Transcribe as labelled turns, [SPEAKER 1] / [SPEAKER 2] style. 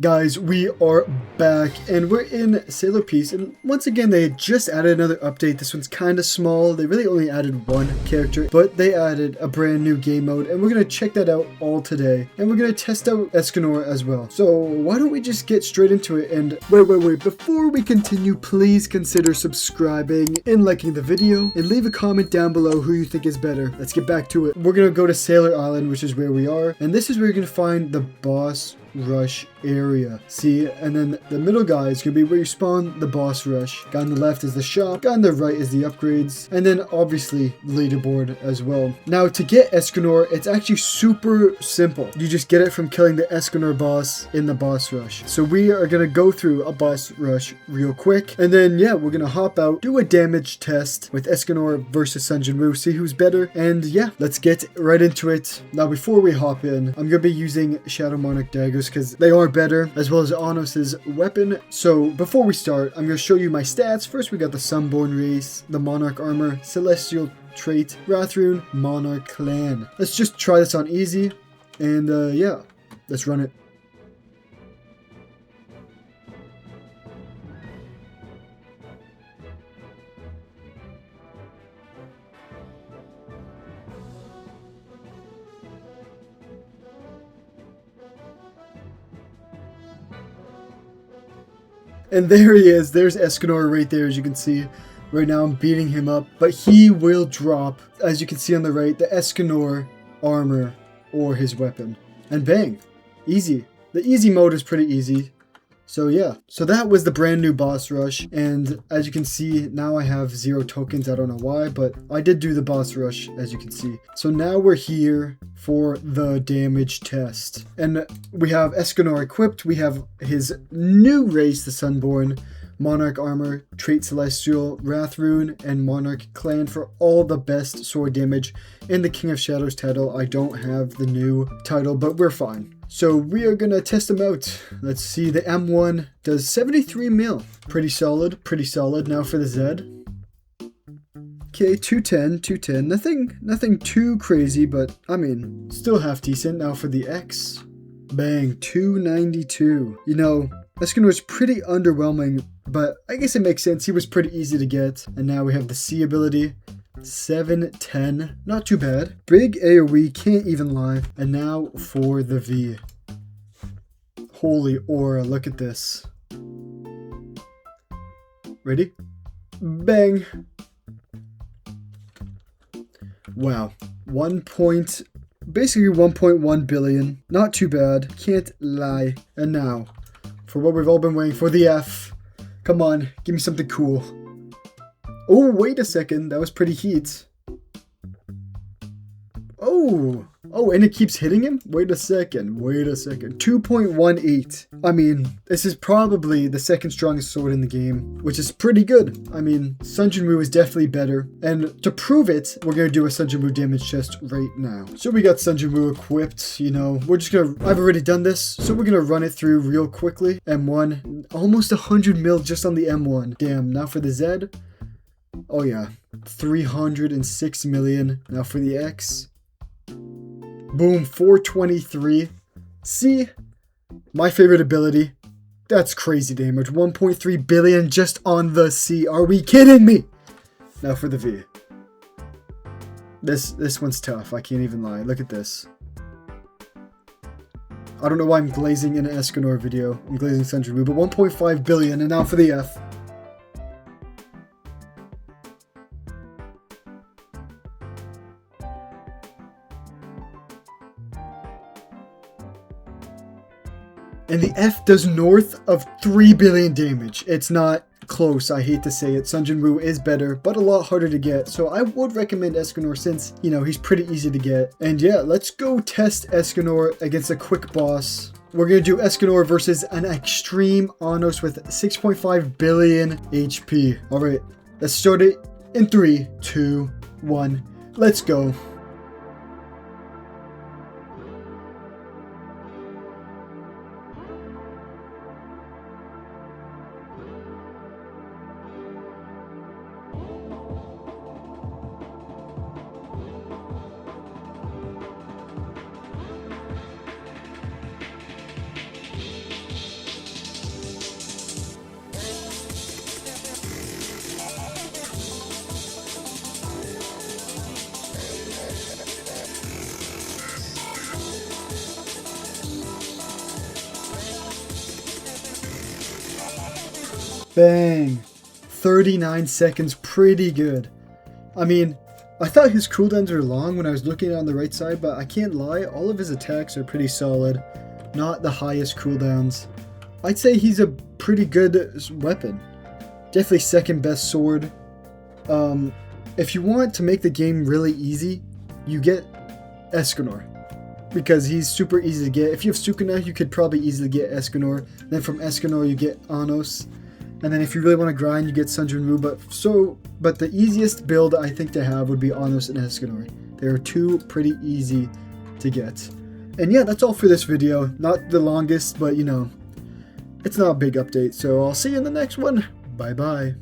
[SPEAKER 1] Guys, we are back and we're in Sailor Peace, and once again they just added another update. This one's kind of small. They really only added one character, but they added a brand new game mode, and we're going to check that out all today. And we're going to test out Escanor as well. So why don't we just get straight into it? And wait, before we continue, please consider subscribing and liking the video, and leave a comment down below who you think is better. Let's get back to it. We're going to go to Sailor Island, which is where we are, and this is where you're going to find the boss rush area. See, and then the middle guy is gonna be where you spawn the boss rush. Guy on the left is the shop, guy on the right is the upgrades, and then obviously leaderboard as well. Now to get Escanor, it's actually super simple. You just get it from killing the Escanor boss in the boss rush. So we are gonna go through a boss rush real quick, and then yeah, we're gonna hop out, do a damage test with Escanor versus Sunjin-Woo, see who's better, and yeah, let's get right into it. Now before we hop in, I'm gonna be using Shadow Monarch daggers because they are better, as well as Anos's weapon. So before we start, I'm going to show you my stats. First, we got the Sunborn race, the Monarch armor, Celestial trait, Wrathrune, Monarch clan. Let's just try this on easy, and yeah, let's run it. And there he is. There's Escanor right there, as you can see. Right now I'm beating him up, but he will drop, as you can see on the right, the Escanor armor or his weapon. And bang! Easy. The easy mode is pretty easy. So yeah, so that was the brand new boss rush, and as you can see, now I have 0 tokens. I don't know why, but I did do the boss rush, as you can see. So now we're here for the damage test, and we have Escanor equipped. We have his new race, the Sunborn, Monarch armor, trait Celestial, Wrathrune, and Monarch clan for all the best sword damage in the King of Shadows title. I don't have the new title, but we're fine. So we are gonna test them out. Let's see, the M1 does 73 mil. Pretty solid, pretty solid. Now for the Z. Okay, 210. Nothing too crazy, but I mean, still half decent. Now for the X. Bang, 292. You know, Escanor was pretty underwhelming, but I guess it makes sense. He was pretty easy to get. And now we have the C ability. 710, not too bad. Big AoE, can't even lie. And now for the V. Holy aura, look at this. Ready? Bang. Wow. Basically 1.1 billion. Not too bad, can't lie. And now, for what we've all been waiting for, the F. Come on, give me something cool. Oh, wait a second. That was pretty heat. Oh, and it keeps hitting him? Wait a second. 2.18. I mean, this is probably the second strongest sword in the game, which is pretty good. I mean, Sunjin-Woo is definitely better. And to prove it, we're going to do a Sunjin-Woo damage test right now. So we got Sunjin-Woo equipped, you know. I've already done this, so we're going to run it through real quickly. M1, almost 100 mil just on the M1. Damn, now for the Z. Oh yeah, 306 million. Now for the X. Boom, 423. See? My favorite ability. That's crazy damage. 1.3 billion just on the C. Are we kidding me? Now for the V. This one's tough. I can't even lie. Look at this. I don't know why I'm glazing in an Escanor video. I'm glazing Sunjin-Woo, but 1.5 billion. And now for the F. And the F does north of 3 billion damage. It's not close, I hate to say it. Sunjin-Woo is better, but a lot harder to get. So I would recommend Escanor since, you know, he's pretty easy to get. And yeah, let's go test Escanor against a quick boss. We're going to do Escanor versus an extreme Anos with 6.5 billion HP. All right, let's start it in 3, 2, 1. Let's go. Bang. 39 seconds, pretty good. I mean, I thought his cooldowns were long when I was looking on the right side, but I can't lie, all of his attacks are pretty solid. Not the highest cooldowns. I'd say he's a pretty good weapon. Definitely second best sword. If you want to make the game really easy, you get Escanor, because he's super easy to get. If you have Sukuna, you could probably easily get Escanor. Then from Escanor, you get Anos. And then if you really want to grind, you get Sunjunwu. But the easiest build I think to have would be Anos and Escanor. They are two pretty easy to get. And yeah, that's all for this video. Not the longest, but you know, it's not a big update. So I'll see you in the next one. Bye bye.